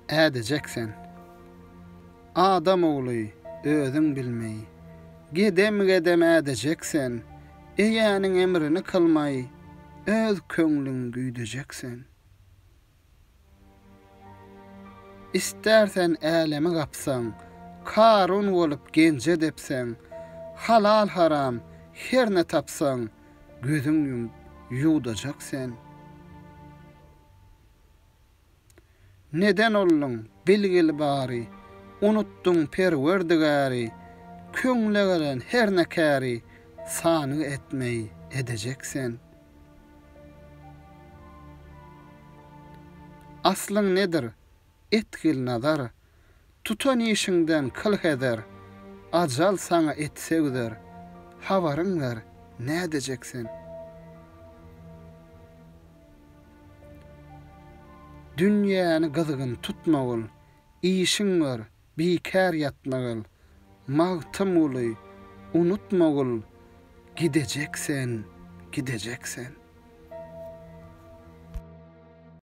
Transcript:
ädejeksen. Adam oğlu özüň bilmeý. Gedem ädejeksen. Eýäniň emrini kılmay, öz köňlüň güýdejeksen. İstersen älemi gapsaň, karun bolup gence depsen, halal haram herne tapsaň, gözüň ýuwdajaksen. Neden ollun bilgili bary, unutdun perwerdigäri, köňle gelen her nekäri, sany etmeý edejeksen. Aslyň nedir? Etkil nazar, tutan işiňden kıl heder, ajal sana etsegdir, habaryň ber, nädejeksen? Dünýäni gyzgyn tutmagul, işiň bar, bikär ýatmagul, magtym uly, unutmagul, gidejeksen.